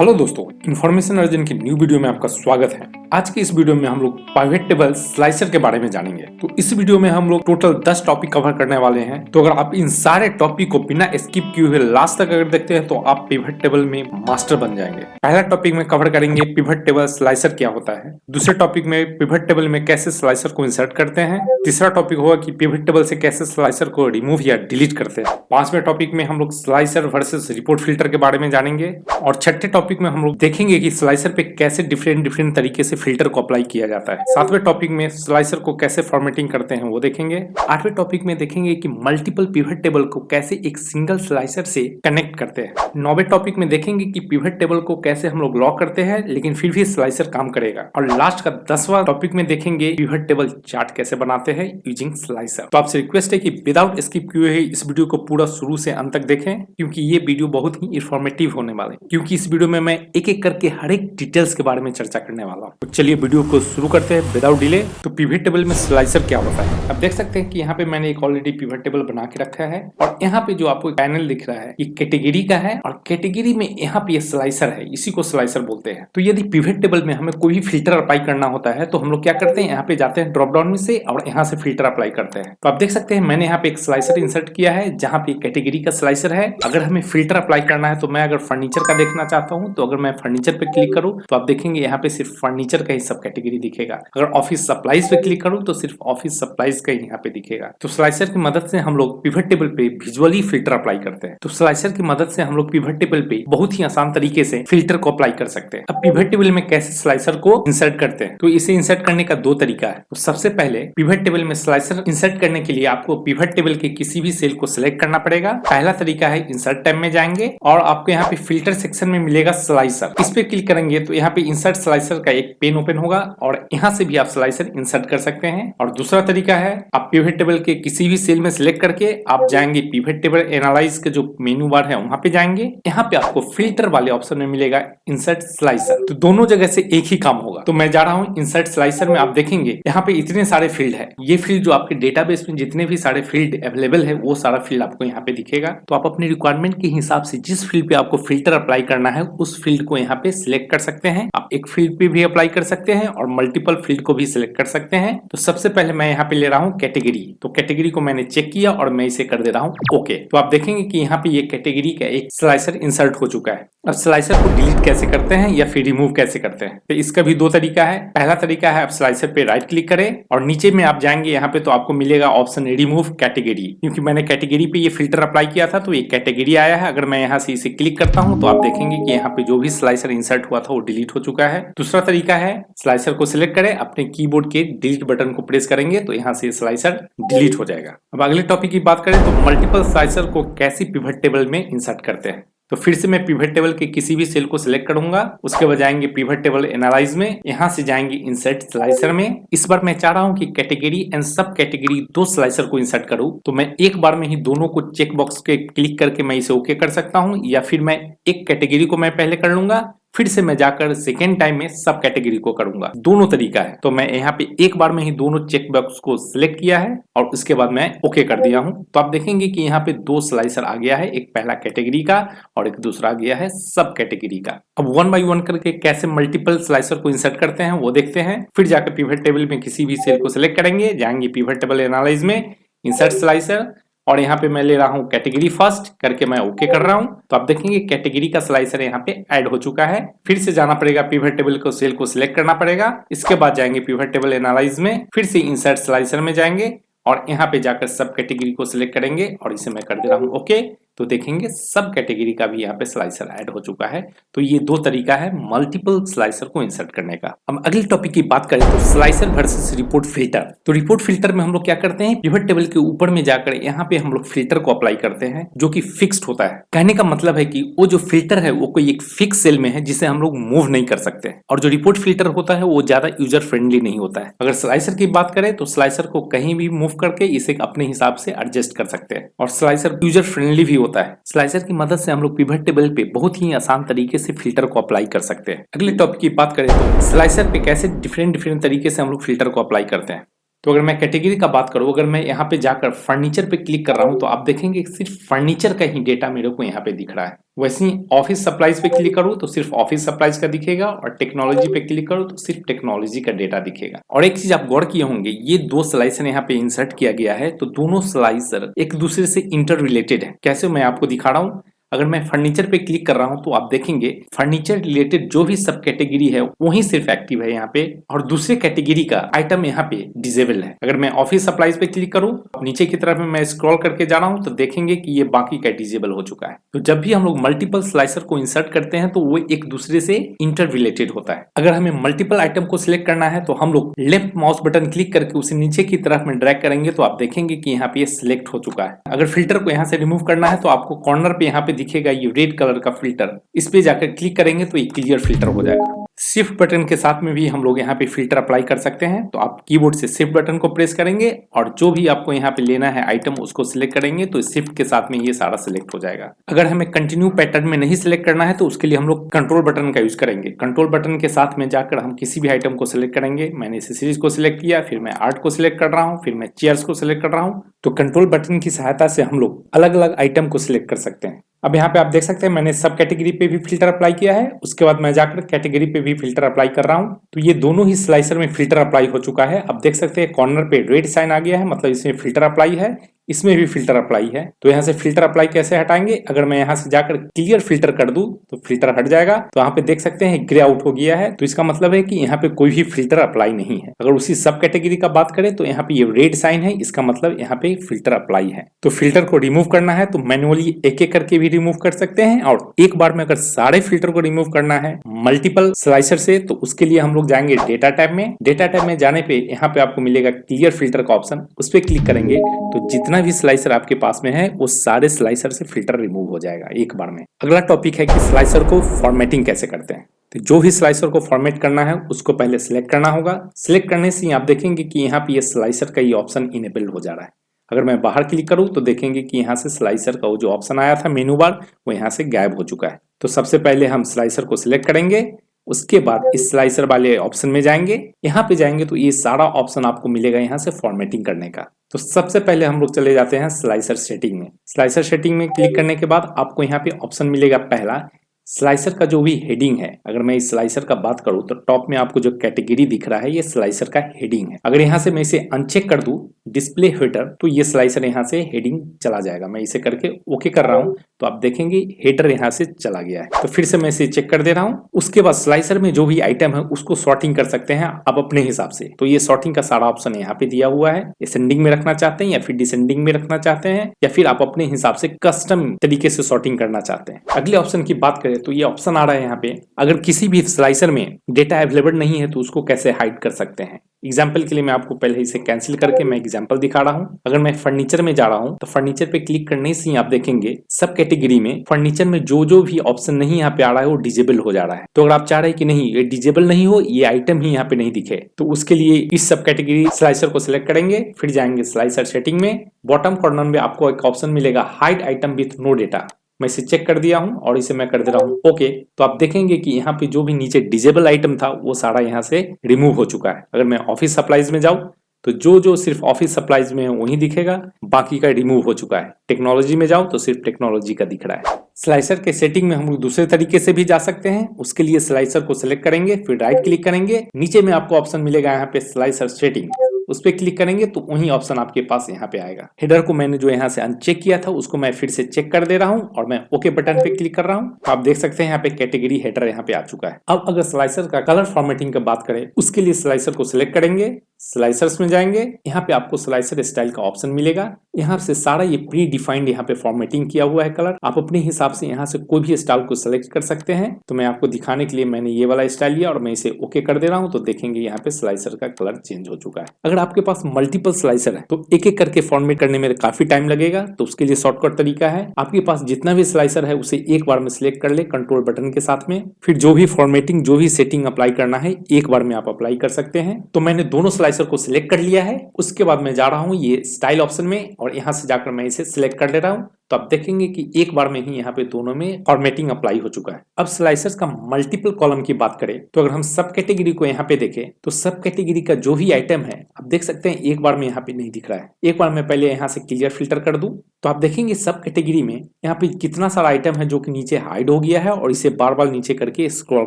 Hello दोस्तों, information अर्जन की new video में आपका स्वागत है। आज की इस वीडियो में हम लोग पिवट टेबल स्लाइसर के बारे में जानेंगे। तो इस वीडियो में हम लोग टोटल 10 टॉपिक कवर करने वाले हैं। तो अगर आप इन सारे टॉपिक को बिना स्किप किए हुए लास्ट तक अगर देखते हैं तो आप पिवट टेबल में मास्टर बन जाएंगे। पहला टॉपिक में कवर करेंगे पिवट टेबल स्लाइसर क्या होता है। दूसरे टॉपिक में पिवट टेबल में कैसे स्लाइसर को इंसर्ट करते हैं। तीसरा टॉपिक होगा कि पिवट टेबल से कैसे स्लाइसर को रिमूव या डिलीट करते हैं। पांचवें टॉपिक में हम लोग स्लाइसर वर्सेस रिपोर्ट फिल्टर के बारे में जानेंगे। और छठे टॉपिक में हम लोग देखेंगे कि स्लाइसर पे कैसे डिफरेंट तरीके से फिल्टर को अप्लाई किया जाता है। सातवें टॉपिक में स्लाइसर को कैसे फॉर्मेटिंग करते हैं वो देखेंगे। आठवें टॉपिक में देखेंगे कि मल्टीपल पिवट टेबल को कैसे एक सिंगल स्लाइसर से कनेक्ट करते हैं। नौवें टॉपिक में देखेंगे कि पिवट टेबल को कैसे हम लोग लॉक करते हैं लेकिन फिर भी स्लाइसर काम करेगा। और लास्ट का 10वां टॉपिक में देखेंगे पिवट टेबल चार्ट कैसे बनाते हैं यूजिंग स्लाइसर। तो आपसे रिक्वेस्ट है कि विदाउट स्किप किए इस वीडियो को पूरा शुरू से अंत तक देखें, क्योंकि ये वीडियो बहुत ही इंफॉर्मेटिव होने वाले हैं। क्योंकि इस वीडियो में मैं एक एक करके हर एक डिटेल्स के बारे में चर्चा करने वाला हूँ। तो चलिए वीडियो को शुरू करते हैं विदाउट डिले। तो पिवट टेबल में स्लाइसर क्या होता है, आप देख सकते हैं कि यहाँ पे मैंने एक ऑलरेडी पिवट टेबल बना के रखा है। और यहाँ पे जो आपको पैनल दिख रहा है ये कैटेगरी का है और कैटेगरी में यहाँ पे ये स्लाइसर है, इसी को स्लाइसर बोलते हैं। तो यदि पिवट टेबल में हमें कोई भी फिल्टर अप्लाई करना होता है तो हम लोग क्या करते हैं, यहाँ पे जाते हैं ड्रॉप डाउन में से और यहाँ से फिल्टर अप्लाई करते हैं। तो आप देख सकते हैं मैंने यहाँ पे एक स्लाइसर इंसर्ट किया है जहाँ पे कैटेगरी का स्लाइसर है। अगर हमें फिल्टर अप्लाई करना है तो मैं अगर फर्नीचर का देखना चाहता हूँ तो अगर मैं फर्नीचर पे क्लिक करूँ तो आप देखेंगे यहाँ पे सिर्फ फर्नीचर का ही सब कैटेगरी दिखेगा। अगर ऑफिस सप्लाईज पे क्लिक करूँ तो सिर्फ ऑफिस सप्लाईज का ही यहाँ पे दिखेगा। तो स्लाइसर की मदद से हम लोग पिवट टेबल पे विजुअली फिल्टर अप्लाई करते हैं। तो स्लाइसर की मदद से हम लोग पिवट टेबल पे बहुत ही आसान तरीके से फिल्टर को अप्लाई कर सकते हैं। अब पिवट टेबल में कैसे स्लाइसर को इंसर्ट करते हैं, तो इसे इंसर्ट करने का दो तरीका है। तो सबसे पहले पिवट टेबल में स्लाइसर इंसर्ट करने के लिए आपको पिवट टेबल के किसी भी सेल को सिलेक्ट करना पड़ेगा। पहला तरीका है इंसर्ट टैब में जाएंगे और आपको यहाँ पे फिल्टर सेक्शन में मिलेगा स्लाइसर, इस पे क्लिक करेंगे तो यहाँ पे इंसर्ट स्लाइसर का एक पेन ओपन होगा और यहाँ से भी आप स्लाइसर इंसर्ट कर सकते हैं। और दूसरा तरीका है आप पिवट टेबल के किसी भी सेल में सिलेक्ट करके आप जाएंगे पिवट टेबल एनालाइज के जो मेनू बार है वहां पे जाएंगे। यहाँ पे आपको फिल्टर वाले ऑप्शन में मिलेगा इंसर्ट स्लाइसर। तो दोनों जगह से एक ही काम होगा। तो मैं जा रहा हूँ इंसर्ट स्लाइसर में। आप देखेंगे यहाँ पे इतने सारे फील्ड है। ये फील्ड जो आपके डेटाबेस में जितने भी सारे फील्ड अवेलेबल है वो सारा फील्ड आपको यहाँ पे दिखेगा। तो आप अपनी रिक्वायरमेंट के हिसाब से जिस फील्ड पे आपको फिल्टर अप्लाई करना है उस फील्ड को यहाँ पे सिलेक्ट कर सकते हैं। आप एक फील्ड पे भी अप्लाई कर सकते हैं और मल्टीपल फील्ड को भी सिलेक्ट कर सकते हैं। तो सबसे पहले मैं यहाँ पे ले रहा हूँ कैटेगरी। तो कैटेगरी को मैंने चेक किया और मैं इसे कर दे रहा हूँ ओके। तो आप देखेंगे कि यहाँ पे ये कैटेगरी का एक स्लाइसर इंसर्ट हो चुका है। अब स्लाइसर को डिलीट कैसे करते हैं या फिर रिमूव कैसे करते हैं, तो इसका भी दो तरीका है। पहला तरीका है आप स्लाइसर पे राइट क्लिक करें और नीचे में आप जाएंगे यहाँ पे तो आपको मिलेगा ऑप्शन रिमूव कैटेगरी। क्योंकि मैंने कैटेगरी पे ये फिल्टर अप्लाई किया था तो ये कैटेगरी आया है। अगर मैं यहाँ से इसे क्लिक करता हूँ तो आप देखेंगे कि यहाँ पे जो भी स्लाइसर इंसर्ट हुआ था वो डिलीट हो चुका है। दूसरा तरीका है स्लाइसर को सिलेक्ट करें, अपने कीबोर्ड के डिलीट बटन को प्रेस करेंगे तो यहाँ से स्लाइसर डिलीट हो जाएगा। अब अगले टॉपिक की बात करें तो मल्टीपल स्लाइसर को कैसे पिवट टेबल में इंसर्ट करते हैं। तो फिर से मैं पिवट टेबल के किसी भी सेल को सिलेक्ट करूंगा, उसके बाद जाएंगे पिवट टेबल एनालाइज में, यहाँ से जाएंगे इंसर्ट स्लाइसर में। इस बार मैं चाह रहा हूँ कि कैटेगरी एंड सब कैटेगरी दो स्लाइसर को इंसर्ट करूँ। तो मैं एक बार में ही दोनों को चेक बॉक्स के क्लिक करके मैं इसे ओके कर सकता हूँ, या फिर मैं एक कैटेगरी को मैं पहले कर लूंगा फिर से मैं जाकर सेकेंड टाइम में सब कैटेगरी को करूंगा। दोनों तरीका है। तो मैं यहाँ पे एक बार में ही दोनों चेक बॉक्स को सिलेक्ट किया है और उसके बाद मैं ओके कर दिया हूँ। तो आप देखेंगे कि यहाँ पे दो स्लाइसर आ गया है, एक पहला कैटेगरी का और एक दूसरा आ गया है सब कैटेगरी का। अब वन बाय वन करके कैसे मल्टीपल स्लाइसर को इंसर्ट करते हैं वो देखते हैं। फिर जाकर पिवट टेबल में किसी भी सेल को सिलेक्ट करेंगे, जाएंगे पिवट टेबल एनालाइज में, इंसर्ट स्लाइसर और यहाँ पे मैं ले रहा हूँ कैटेगरी फर्स्ट करके मैं ओके कर रहा हूँ। तो आप देखेंगे कैटेगरी का स्लाइसर यहाँ पे ऐड हो चुका है। फिर से जाना पड़ेगा पिवट टेबल को सेल को सिलेक्ट करना पड़ेगा। इसके बाद जाएंगे पिवट टेबल एनालाइज में, फिर से इंसर्ट स्लाइसर में जाएंगे और यहाँ पे जाकर सब कैटेगरी को सिलेक्ट करेंगे और इसे मैं कर दे रहा हूँ ओके। तो देखेंगे सब कैटेगरी का भी यहाँ पे स्लाइसर ऐड हो चुका है। तो ये दो तरीका है मल्टीपल स्लाइसर को इंसर्ट करने का। अब अगले टॉपिक की बात करें तो स्लाइसर वर्सेस रिपोर्ट फिल्टर। तो रिपोर्ट फिल्टर में हम लोग क्या करते हैं, पिवट टेबल के ऊपर में जाकर यहाँ पे हम लोग फिल्टर को अप्लाई करते हैं जो कि फिक्स्ड होता है। कहने का मतलब है कि वो जो फिल्टर है वो कोई एक फिक्स सेल में है जिसे हम लोग मूव नहीं कर सकते, और जो रिपोर्ट फिल्टर होता है वो ज्यादा यूजर फ्रेंडली नहीं होता है। अगर स्लाइसर की बात करें तो स्लाइसर को कहीं भी मूव करके इसे अपने हिसाब से एडजस्ट कर सकते हैं और स्लाइसर यूजर फ्रेंडली भी होता है। स्लाइसर की मदद से हम लोग पिवट टेबल पे बहुत ही आसान तरीके से फिल्टर को अप्लाई कर सकते हैं। अगले टॉपिक की बात करें तो स्लाइसर पे कैसे डिफरेंट तरीके से हम लोग फिल्टर को अप्लाई करते हैं। तो अगर मैं कैटेगरी का बात करूं, अगर मैं यहाँ पे जाकर फर्नीचर पे क्लिक कर रहा हूं तो आप देखेंगे सिर्फ फर्नीचर का ही डेटा मेरे को यहाँ पे दिख रहा है। वैसे ही ऑफिस सप्लाईज पे क्लिक करूं तो सिर्फ ऑफिस सप्लाईज का दिखेगा, और टेक्नोलॉजी पे क्लिक करूं तो सिर्फ टेक्नोलॉजी का डेटा दिखेगा। और एक चीज आप गौर किए होंगे, ये दो स्लाइसर यहाँ पे इंसर्ट किया गया है, तो दोनों स्लाइसर एक दूसरे से इंटर रिलेटेड है। कैसे, मैं आपको दिखा रहा हूँ। अगर मैं फर्नीचर पे क्लिक कर रहा हूं तो आप देखेंगे फर्नीचर रिलेटेड जो भी सब कैटेगरी है वही सिर्फ एक्टिव है यहाँ पे, और दूसरे कैटेगरी का आइटम यहाँ पे डिसेबल है। अगर मैं ऑफिस सप्लाईज पे क्लिक करूं, नीचे की तरफ में मैं स्क्रॉल करके जा रहा हूं तो देखेंगे कि ये बाकी का डिसेबल हो चुका है। तो जब भी हम लोग मल्टीपल स्लाइसर को इंसर्ट करते हैं तो वो एक दूसरे से इंटर रिलेटेड होता है। अगर हमें मल्टीपल आइटम को सिलेक्ट करना है तो हम लोग लेफ्ट माउस बटन क्लिक करके उसे नीचे की तरफ में ड्रैग करेंगे तो आप देखेंगे कि यहाँ पे ये सिलेक्ट हो चुका है। अगर फिल्टर को यहाँ से रिमूव करना है तो आपको कॉर्नर पे यहाँ पे दिखेगा ये रेड कलर का फिल्टर, इस पे जाकर क्लिक करेंगे तो ये क्लियर फिल्टर हो जाएगा। शिफ्ट बटन के साथ में भी हम लोग यहाँ पे फिल्टर अप्लाई कर सकते हैं। तो आप कीबोर्ड से शिफ्ट बटन को प्रेस करेंगे और जो भी आपको यहाँ पे लेना है आइटम उसको सिलेक्ट करेंगे तो शिफ्ट के साथ में ये सारा सिलेक्ट हो जाएगा। अगर हमें कंटिन्यू पैटर्न में नहीं सिलेक्ट करना है तो उसके लिए हम लोग कंट्रोल बटन का यूज करेंगे। कंट्रोल बटन के साथ में जाकर हम किसी भी आइटम को सिलेक्ट करेंगे। मैंने एसेसरीज को सिलेक्ट किया, फिर मैं आर्ट को सिलेक्ट कर रहा हूँ, फिर मैं चेयर्स को सिलेक्ट कर रहा हूँ। तो कंट्रोल बटन की सहायता से हम लोग अलग अलग आइटम को सिलेक्ट कर सकते हैं। अब यहाँ पे आप देख सकते हैं मैंने सब कैटेगरी पे भी फिल्टर अप्लाई किया है, उसके बाद मैं जाकर कैटेगरी पे भी फिल्टर अप्लाई कर रहा हूँ। तो ये दोनों ही स्लाइसर में फिल्टर अप्लाई हो चुका है। अब देख सकते हैं कॉर्नर पे रेड साइन आ गया है, मतलब इसमें फिल्टर अप्लाई है, इसमें भी फिल्टर अप्लाई है। तो यहाँ से फिल्टर अप्लाई कैसे हटाएंगे, अगर मैं यहाँ से जाकर क्लियर फिल्टर कर दूं तो फिल्टर हट जाएगा। तो यहाँ पे देख सकते हैं ग्रे आउट हो गया है, तो इसका मतलब है कि यहाँ पे कोई भी फिल्टर अप्लाई नहीं है। अगर उसी सब कैटेगरी का बात करें तो यहाँ पे ये रेड साइन है, इसका मतलब यहाँ पे फिल्टर अप्लाई है। तो फिल्टर को रिमूव करना है तो मैनुअली एक एक करके भी रिमूव कर सकते हैं, और एक बार में अगर सारे फिल्टर को रिमूव करना है मल्टीपल स्लाइसर से तो उसके लिए हम लोग जाएंगे डेटा टैब में। डेटा टैब में जाने पे यहाँ पे आपको मिलेगा क्लियर फिल्टर का ऑप्शन, उस पर क्लिक करेंगे तो जितना भी स्लाइसर आपके पास में है वो सारे स्लाइसर से फिल्टर रिमूव हो जाएगा एक बार में। अगला टॉपिक है कि स्लाइसर को फॉर्मेटिंग कैसे करते हैं। तो जो भी स्लाइसर को फॉर्मेट करना है उसको पहले सिलेक्ट करना होगा। सिलेक्ट करने से आप देखेंगे कि यहाँ पे ये स्लाइसर का ये ऑप्शन इनेबल हो जा रहा है। अगर मैं बाहर क्लिक करूं तो देखेंगे कि यहाँ से स्लाइसर का वो जो ऑप्शन आया था मेनू बार वो यहाँ से गायब हो चुका है। तो सबसे पहले हम स्लाइसर को सिलेक्ट करेंगे, उसके बाद इस स्लाइसर वाले ऑप्शन में जाएंगे। यहाँ पे जाएंगे तो ये सारा ऑप्शन आपको मिलेगा यहाँ से फॉर्मेटिंग करने का। तो सबसे पहले हम लोग चले जाते हैं स्लाइसर सेटिंग में। स्लाइसर सेटिंग में क्लिक करने के बाद आपको यहाँ पे ऑप्शन मिलेगा पहला स्लाइसर का जो भी हेडिंग है। अगर मैं इस स्लाइसर का बात करूं तो टॉप में आपको जो कैटेगरी दिख रहा है ये स्लाइसर का हेडिंग है। अगर यहाँ से मैं इसे अनचेक कर दूं डिस्प्ले हेडर तो ये स्लाइसर यहाँ से हेडिंग चला जाएगा। मैं इसे करके ओके कर रहा हूं तो आप देखेंगे हेडर यहाँ से चला गया है। तो फिर से मैं इसे चेक कर दे रहा हूँ। उसके बाद स्लाइसर में जो भी आइटम है उसको सॉर्टिंग कर सकते हैं आप अपने हिसाब से। तो ये सॉर्टिंग का सारा ऑप्शन यहाँ पे दिया हुआ है। असेंडिंग में रखना चाहते हैं या फिर डिसेंडिंग में रखना चाहते हैं, या फिर आप अपने हिसाब से कस्टम तरीके से सॉर्टिंग करना चाहते हैं। अगले ऑप्शन की बात करें तो ये ऑप्शन आ रहा है यहाँ पे, अगर किसी भी स्लाइसर में डेटा अवेलेबल नहीं है तो उसको कैसे हाइड कर सकते हैं। एग्जाम्पल के लिए मैं आपको पहले इसे कैंसिल करके मैं एग्जाम्पल दिखा रहा हूँ। अगर मैं फर्नीचर में जा रहा हूँ तो फर्नीचर पे क्लिक करने से ही आप देखेंगे सब कैटेगरी में फर्नीचर में जो जो भी ऑप्शन नहीं यहाँ पे आ रहा है वो डिजेबल हो जा रहा है। तो अगर आप चाह रहे हैं कि नहीं ये डिजेबल नहीं हो, ये आइटम ही यहाँ पे नहीं दिखे, तो उसके लिए इस सब कैटेगरी स्लाइसर को सिलेक्ट करेंगे, फिर जाएंगे स्लाइसर सेटिंग में। बॉटम कॉर्नर में आपको एक ऑप्शन मिलेगा hide item with no data. मैं इसे चेक कर दिया हूं और इसे मैं कर दे रहा हूं ओके। तो आप देखेंगे कि यहाँ पे जो भी नीचे डिजेबल आइटम था वो सारा यहाँ से रिमूव हो चुका है। अगर मैं ऑफिस सप्लाईज में जाऊं तो जो जो सिर्फ ऑफिस सप्लाईज में है वही दिखेगा, बाकी का रिमूव हो चुका है। टेक्नोलॉजी में जाओ तो सिर्फ टेक्नोलॉजी का दिख रहा है। स्लाइसर के सेटिंग में हम लोग दूसरे तरीके से भी जा सकते हैं। उसके लिए स्लाइसर को सिलेक्ट करेंगे, फिर राइट क्लिक करेंगे, नीचे में आपको ऑप्शन मिलेगा यहाँ पे स्लाइसर सेटिंग, उस पर क्लिक करेंगे तो वही ऑप्शन आपके पास यहाँ पे आएगा। हेडर को मैंने जो यहाँ से अनचेक किया था उसको मैं फिर से चेक कर दे रहा हूँ और मैं ओके बटन पे क्लिक कर रहा हूँ। आप देख सकते हैं यहाँ पे कैटेगरी हेडर यहाँ पे आ चुका है। अब अगर स्लाइसर का कलर फॉर्मेटिंग की बात करें उसके लिए स्लाइसर को सिलेक्ट करेंगे, स्लाइसर्स में जाएंगे, यहाँ पे आपको स्लाइसर स्टाइल का ऑप्शन मिलेगा। यहाँ से सारा ये प्री डिफाइंड यहाँ पे फॉर्मेटिंग किया हुआ है कलर। आप अपने हिसाब से यहाँ से कोई भी स्टाइल को सिलेक्ट कर सकते हैं। तो मैं आपको दिखाने के लिए मैंने ये वाला स्टाइल लिया और मैं इसे ओके कर दे रहा हूँ। तो देखेंगे यहाँ पे स्लाइसर का कलर चेंज हो चुका है। अगर आपके पास मल्टीपल स्लाइसर है तो एक एक करके फॉर्मेट करने में काफी टाइम लगेगा। तो उसके लिए शॉर्टकट तरीका है, आपके पास जितना भी स्लाइसर है उसे एक बार में सिलेक्ट कर ले कंट्रोल बटन के साथ में, फिर जो भी फॉर्मेटिंग जो भी सेटिंग अप्लाई करना है एक बार में आप अप्लाई कर सकते हैं। तो मैंने दोनों स्लाइसर को सिलेक्ट कर लिया है। उसके बाद मैं जा रहा हूँ ये स्टाइल ऑप्शन में और यहाँ से जाकर मैं इसे सिलेक्ट कर ले रहा हूँ। तो आप देखेंगे कि एक बार में ही यहाँ पे दोनों में फॉर्मेटिंग अप्लाई हो चुका है। अब स्लाइसर्स का मल्टीपल कॉलम की बात करें तो अगर हम सब कैटेगरी को यहाँ पे देखें तो सब कैटेगरी का जो भी आइटम है आप देख सकते हैं एक बार में यहाँ पे नहीं दिख रहा है। एक बार मैं पहले यहाँ से क्लियर फिल्टर कर दूं तो आप देखेंगे सब कैटेगरी में यहाँ पे कितना सारा आइटम है जो कि नीचे हाइड हो गया है और इसे बार बार नीचे करके स्क्रॉल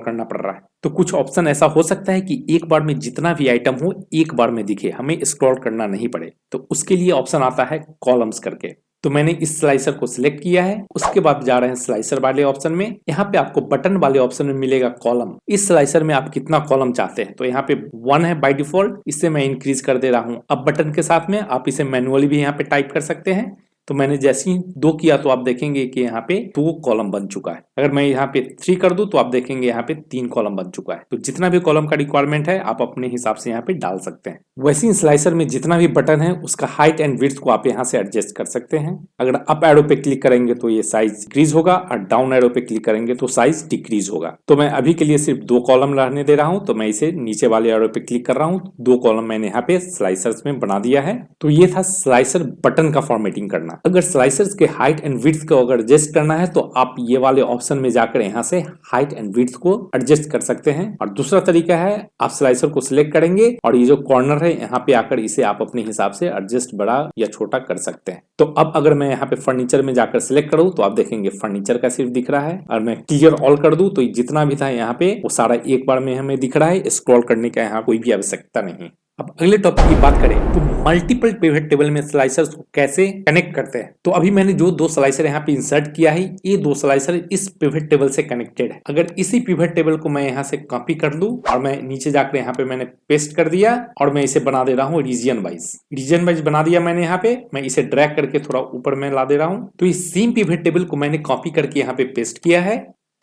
करना पड़ रहा है। तो कुछ ऑप्शन ऐसा हो सकता है कि एक बार में जितना भी आइटम हो एक बार में दिखे, हमें स्क्रॉल करना नहीं पड़े। तो उसके लिए ऑप्शन आता है कॉलम्स करके। तो मैंने इस स्लाइसर को सिलेक्ट किया है। उसके बाद जा रहे हैं स्लाइसर वाले ऑप्शन में। यहाँ पे आपको बटन वाले ऑप्शन में मिलेगा कॉलम। इस स्लाइसर में आप कितना कॉलम चाहते हैं तो यहाँ पे 1 है बाय डिफॉल्ट, इससे मैं इंक्रीज कर दे रहा हूँ। अब बटन के साथ में आप इसे मैनुअली भी यहाँ पे टाइप कर सकते हैं। तो मैंने जैसे ही 2 किया तो आप देखेंगे कि यहाँ पे 2 कॉलम बन चुका है। अगर मैं यहाँ पे 3 कर दूं तो आप देखेंगे यहाँ पे 3 कॉलम बन चुका है। तो जितना भी कॉलम का रिक्वायरमेंट है आप अपने हिसाब से यहाँ पे डाल सकते हैं। वैसे ही स्लाइसर में जितना भी बटन है उसका हाइट एंड विड्थ को आप यहाँ से एडजस्ट कर सकते हैं। अगर अप एरो पे क्लिक करेंगे तो ये साइज इंक्रीज होगा और डाउन एरो पे क्लिक करेंगे तो साइज डिक्रीज होगा। तो मैं अभी के लिए सिर्फ 2 कॉलम रहने दे रहा हूँ। तो मैं इसे नीचे वाले एरो पे क्लिक कर रहा हूँ। 2 कॉलम मैंने यहाँ पे स्लाइसर्स में बना दिया है। तो ये था स्लाइसर बटन का फॉर्मेटिंग करना। अगर स्लाइसर्स के हाइट एंड विड्थ को अगर एडजस्ट करना है तो आप ये वाले ऑप्शन में जाकर यहाँ से हाइट एंड विड्थ को एडजस्ट कर सकते हैं। और दूसरा तरीका है आप स्लाइसर को सिलेक्ट करेंगे और ये जो कॉर्नर है यहाँ पे आकर इसे आप अपने हिसाब से एडजस्ट बड़ा या छोटा कर सकते हैं। तो अब अगर मैं यहाँ पे फर्नीचर में जाकर सिलेक्ट करूँ तो आप देखेंगे फर्नीचर का सिर्फ दिख रहा है। और मैं क्लियर ऑल कर दूं तो जितना भी था यहाँ पे वो सारा एक बार में हमें दिख रहा है। स्क्रॉल करने का यहाँ कोई भी आवश्यकता नहीं। अब अगले टॉपिक की बात करें तो मल्टीपल पिवट टेबल में स्लाइसर्स को कैसे कनेक्ट करते हैं। तो अभी मैंने जो 2 स्लाइसर यहाँ पे इंसर्ट किया है ये 2 स्लाइसर इस पिवट टेबल से कनेक्टेड है। अगर इसी पिवट टेबल को मैं यहाँ से कॉपी कर लूं और मैं नीचे जाकर यहाँ पे मैंने पेस्ट कर दिया और मैं इसे बना दे रहा हूँ रीजन वाइज बना दिया मैंने। यहाँ पे मैं इसे ड्रैग करके थोड़ा ऊपर में ला दे रहा हूँ। तो इस सेम पिवट टेबल को मैंने कॉपी करके यहाँ पे पेस्ट किया है।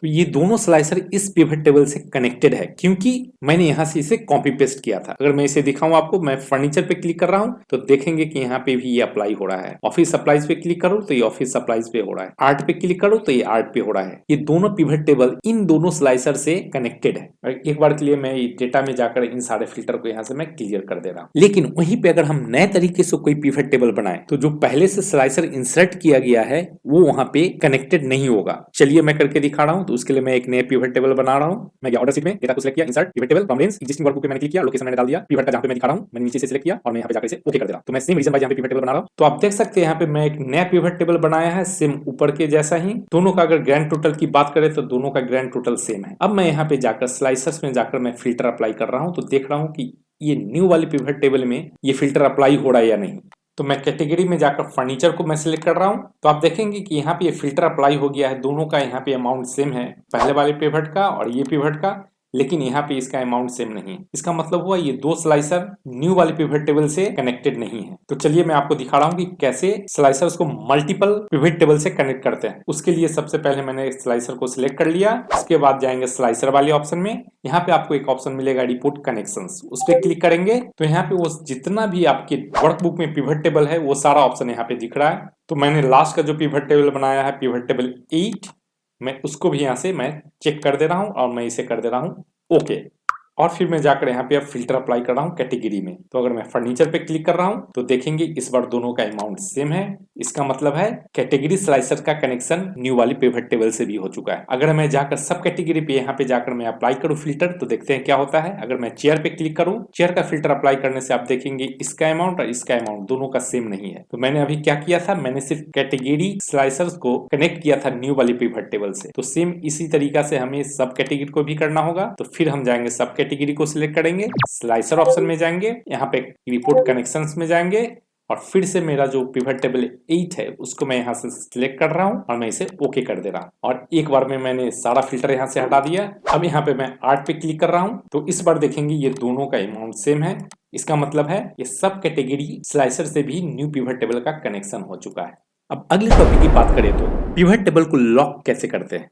तो ये दोनों स्लाइसर इस पिवट टेबल से कनेक्टेड है क्योंकि मैंने यहाँ से इसे कॉपी पेस्ट किया था। अगर मैं इसे दिखाऊं आपको, मैं फर्नीचर पे क्लिक कर रहा हूँ तो देखेंगे कि यहाँ पे भी ये अप्लाई हो रहा है। ऑफिस सप्लाईज पे क्लिक करूँ तो ये ऑफिस सप्लाईज पे हो रहा है। आर्ट पे क्लिक करूँ तो ये आर्ट पे हो रहा है। ये दोनों पिवट टेबल इन दोनों स्लाइसर से कनेक्टेड है। एक बार के लिए मैं डेटा में जाकर इन सारे फिल्टर को यहाँ से मैं क्लियर कर दे रहा हूँ। लेकिन वहीं पे अगर हम नए तरीके से कोई पिवट टेबल बनाए तो जो पहले से स्लाइसर इंसर्ट किया गया है वो वहां पे कनेक्टेड नहीं होगा। चलिए मैं करके दिखा रहा हूँ। तो उसके लिए मैं एक नया पिवट टेबल बना रहा हूँ। मैं ऑर्डर शीट में डेटा को सिलेक्ट किया, insert pivot table from range existing workbook पे मैंने क्लिक किया, लोकेशन मैंने डाल दिया, पिवट का जहां पे मैं दिखा रहा हूँ मैंने नीचे से सिलेक्ट किया और मैं यहाँ पे जाकर इसे ओके कर दे रहा हूँ। तो मैं सेम रीजन वाइज यहाँ पे पिवट टेबल बना रहा हूँ। तो आप देख सकते हैं यहाँ पे मैं एक नया पिवट टेबल बनाया है सेम ऊपर के जैसा ही। दोनों का अगर ग्रैंड टोटल की बात करें तो दोनों का ग्रैंड टोटल सेम है। अब मैं यहाँ पे जाकर स्लाइसर्स में जाकर मैं फिल्टर अप्लाई कर रहा हूँ। तो देख रहा हूँ कि ये न्यू वाली पिवट टेबल में ये फिल्टर अप्लाई हो रहा है या नहीं। तो मैं कैटेगरी में जाकर फर्नीचर को मैं सिलेक्ट कर रहा हूं। तो आप देखेंगे कि यहाँ पे ये फिल्टर अप्लाई हो गया है। दोनों का यहाँ पे अमाउंट सेम है, पहले वाले पिवट का और ये पिवट का, लेकिन यहाँ पे इसका अमाउंट सेम नहीं है। इसका मतलब हुआ ये 2 स्लाइसर न्यू वाले पिवट टेबल से कनेक्टेड नहीं है। तो चलिए मैं आपको दिखा रहा हूँ कि कैसे स्लाइसर्स को मल्टीपल पिवट टेबल से कनेक्ट करते हैं। उसके लिए सबसे पहले मैंने स्लाइसर को सिलेक्ट कर लिया। उसके बाद जाएंगे स्लाइसर वाले ऑप्शन में। यहाँ पे आपको एक ऑप्शन मिलेगा रिपोर्ट कनेक्शंस, उस पर क्लिक करेंगे तो यहाँ पे वो जितना भी आपके वर्कबुक में पिवट टेबल है वो सारा ऑप्शन यहाँ पे दिख रहा है। तो मैंने लास्ट का जो पिवट टेबल बनाया है पिवट टेबल 8, मैं उसको भी यहाँ से मैं चेक कर दे रहा हूँ और मैं इसे कर दे रहा हूँ ओके। और फिर मैं जाकर यहाँ पे अब फिल्टर अप्लाई कर रहा हूँ कैटेगरी में। तो अगर मैं फर्नीचर पे क्लिक कर रहा हूँ तो देखेंगे इस बार दोनों का अमाउंट सेम है। इसका मतलब है कैटेगरी स्लाइसर का कनेक्शन न्यू वाली पिवट टेबल से भी हो चुका है। अगर मैं जाकर सब कैटेगरी पे यहाँ पे जाकर मैं अप्लाई करूँ फिल्टर तो देखते हैं क्या होता है। अगर मैं चेयर पे क्लिक करूँ, चेयर का फिल्टर अप्लाई करने से आप देखेंगे इसका अमाउंट और इसका अमाउंट दोनों का सेम नहीं है। तो मैंने अभी क्या किया था, मैंने सिर्फ कैटेगरी स्लाइसर्स को कनेक्ट किया था न्यू वाली पिवट टेबल से। तो सेम इसी तरीका से हमें सब कैटेगरी को भी करना होगा। तो फिर हम जाएंगे सब कैटेगरी को सिलेक्ट करेंगे, स्लाइसर ऑप्शन में जाएंगे, यहाँ पे रिपोर्ट कनेक्शंस में जाएंगे और फिर से मेरा जो पिवट टेबल 8 है उसको मैं यहाँ से सिलेक्ट कर रहा हूँ और मैं इसे ओके कर दे रहा हूँ। और एक बार में मैंने सारा फिल्टर यहाँ से हटा दिया। अब यहाँ पे मैं आर्ट पे क्लिक कर रहा हूँ तो इस बार देखेंगे ये दोनों का अमाउंट सेम है। इसका मतलब है ये सब कैटेगरी स्लाइसर से भी न्यू पिवट टेबल का कनेक्शन हो चुका है। अब अगले टॉपिक की बात करें तो पिवट टेबल को लॉक कैसे करते हैं।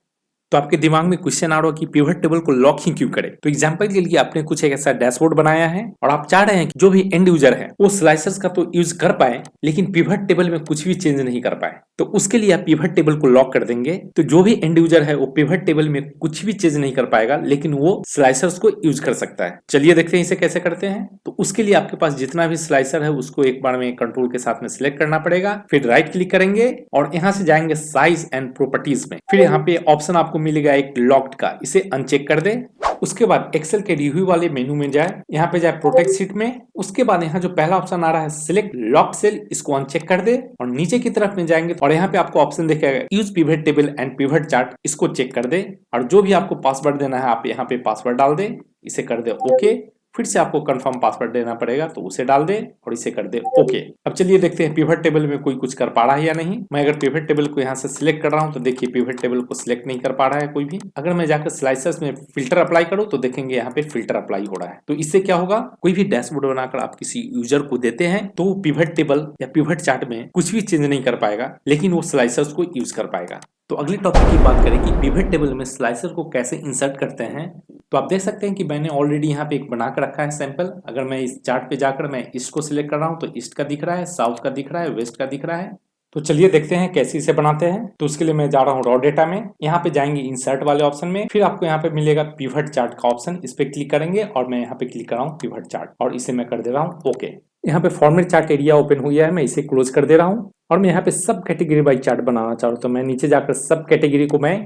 तो आपके दिमाग में क्वेश्चन आ रहा हो कि पिवट टेबल को लॉक ही क्यों करें। तो एग्जांपल के लिए आपने कुछ एक ऐसा डैशबोर्ड बनाया है और आप चाह रहे हैं कि जो भी एंड यूजर है वो स्लाइसर्स का तो यूज कर पाए लेकिन पिवट टेबल में कुछ भी चेंज नहीं कर पाए। तो उसके लिए आप पिवट टेबल को लॉक कर देंगे, तो जो भी एंड यूजर है वो पिवट टेबल में कुछ भी चेंज नहीं कर पाएगा लेकिन वो स्लाइसर्स को यूज कर सकता है। चलिए देखते हैं इसे कैसे करते हैं। तो उसके लिए आपके पास जितना भी स्लाइसर है उसको एक बार में कंट्रोल के साथ में सिलेक्ट करना पड़ेगा, फिर राइट क्लिक करेंगे और यहाँ से जाएंगे साइज एंड प्रॉपर्टीज में। फिर यहाँ पे ऑप्शन आपको मिलेगा एक लॉक्ड का, इसे अनचेक कर दे। उसके बाद एक्सेल के रिव्यू वाले मेनू में जाए, यहाँ पे जाए प्रोटेक्ट शीट में। उसके बाद यहाँ जो पहला ऑप्शन आ रहा है सिलेक्ट लॉक्ड सेल, इसको अनचेक कर दे और नीचे की तरफ में जाएंगे और यहाँ पे आपको ऑप्शन दिखेगा use pivot table and pivot chart, इसको चेक कर दे और जो भी आपको पासवर्ड देना है आप यहाँ पे पासवर्ड डाल दे, इसे कर दे ओके। फिर से आपको कंफर्म पासवर्ड देना पड़ेगा तो उसे डाल दे और इसे कर दे ओके। अब चलिए देखते हैं पिवट टेबल में कोई कुछ कर पा रहा है या नहीं। मैं अगर पिवट टेबल को यहाँ से सिलेक्ट कर रहा हूँ तो देखिए पिवट टेबल को सिलेक्ट नहीं कर पा रहा है कोई भी। अगर मैं जाकर स्लाइसर्स में फिल्टर अप्लाई करूँ तो देखेंगे यहाँ पे फिल्टर अप्लाई हो रहा है। तो इससे क्या होगा, कोई भी डैशबोर्ड बनाकर आप किसी यूजर को देते हैं तो वो पिवट टेबल या पिवट चार्ट में कुछ भी चेंज नहीं कर पाएगा लेकिन वो स्लाइसर्स को यूज कर पाएगा। तो अगले टॉपिक की बात करें कि पिवट टेबल में स्लाइसर को कैसे इंसर्ट करते हैं। तो आप देख सकते हैं कि मैंने ऑलरेडी यहाँ पे एक बना कर रखा है सैंपल। अगर मैं इस चार्ट पे जाकर मैं ईस्ट को सिलेक्ट कर रहा हूँ तो ईस्ट का दिख रहा है, साउथ का दिख रहा है, वेस्ट का दिख रहा है। तो चलिए देखते हैं कैसे इसे बनाते हैं। तो उसके लिए मैं जा रहा हूँ रॉ डेटा में, यहाँ पे जाएंगे इंसर्ट वाले ऑप्शन में, फिर आपको यहाँ पे मिलेगा पिवट चार्ट का ऑप्शन, इस पे क्लिक करेंगे और मैं यहाँ पे क्लिक कर रहा हूँ पिवट चार्ट और इसे मैं कर दे रहा हूँ ओके। यहाँ पे फॉर्मेट चार्ट एरिया ओपन हुआ है, मैं इसे क्लोज कर दे रहा हूँ और मैं यहाँ पे सब कैटेगरी बाई चार्ट बनाना चाह रहा हूँ। तो मैं नीचे जाकर सब कैटेगरी को मैं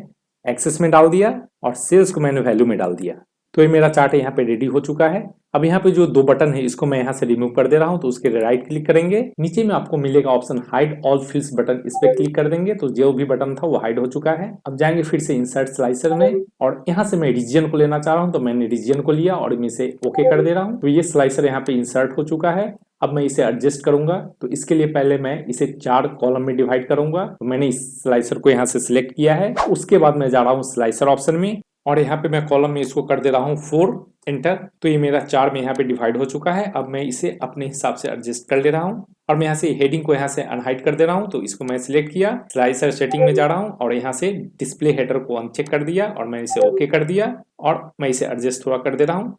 एक्सेस में डाल दिया और सेल्स को मैंने वैल्यू में डाल दिया। तो ये मेरा चार्ट यहाँ पे रेडी हो चुका है। अब यहाँ पे जो दो बटन है इसको मैं यहाँ से रिमूव कर दे रहा हूँ, तो उसके राइट क्लिक करेंगे, नीचे में आपको मिलेगा option hide all fields button, इस पे क्लिक कर देंगे तो जो भी बटन था वो हाइड हो चुका है। अब जाएंगे फिर से इंसर्ट स्लाइसर में और यहाँ से मैं रीजन को लेना चाह रहा हूँ तो मैंने रीजन को लिया और मैं इसे ओके कर दे रहा हूँ। तो ये स्लाइसर यहाँ पे इंसर्ट हो चुका है। अब मैं इसे एडजस्ट करूंगा तो इसके लिए पहले मैं इसे 4 कॉलम में डिवाइड करूंगा। तो मैंने इस स्लाइसर को यहाँ से सिलेक्ट किया है। उसके बाद मैं जा रहा हूँ स्लाइसर ऑप्शन में और यहाँ पे मैं कॉलम में इसको कर दे रहा हूँ 4 एंटर। तो ये मेरा 4 में यहाँ पे डिवाइड हो चुका है। अब मैं इसे अपने हिसाब से एडजस्ट कर ले रहा हूँ और मैं यहाँ से हेडिंग को यहाँ से अनहाइड कर दे रहा हूँ। तो इसको मैं सिलेक्ट किया, स्लाइसर सेटिंग में जा रहा हूँ और यहाँ से डिस्प्ले हेडर को अनचेक कर दिया और मैं इसे ओके कर दिया और मैं इसे एडजस्ट थोड़ा कर दे रहा हूँ।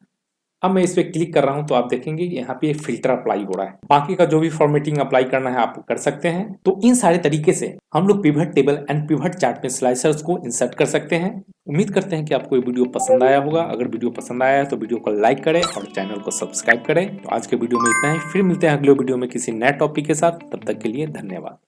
अब मैं इस पे क्लिक कर रहा हूं तो आप देखेंगे यहाँ पे फिल्टर अप्लाई हो रहा है। बाकी का जो भी फॉर्मेटिंग अप्लाई करना है आप कर सकते हैं। तो इन सारे तरीके से हम लोग pivot table and pivot chart में स्लाइसर्स को इंसर्ट कर सकते हैं। उम्मीद करते हैं कि आपको ये वीडियो पसंद आया होगा। अगर वीडियो पसंद आया है तो वीडियो को लाइक करें और चैनल को सब्सक्राइब करें। तो आज के वीडियो में इतना ही, फिर मिलते हैं अगले वीडियो में किसी नए टॉपिक के साथ। तब तक के लिए धन्यवाद।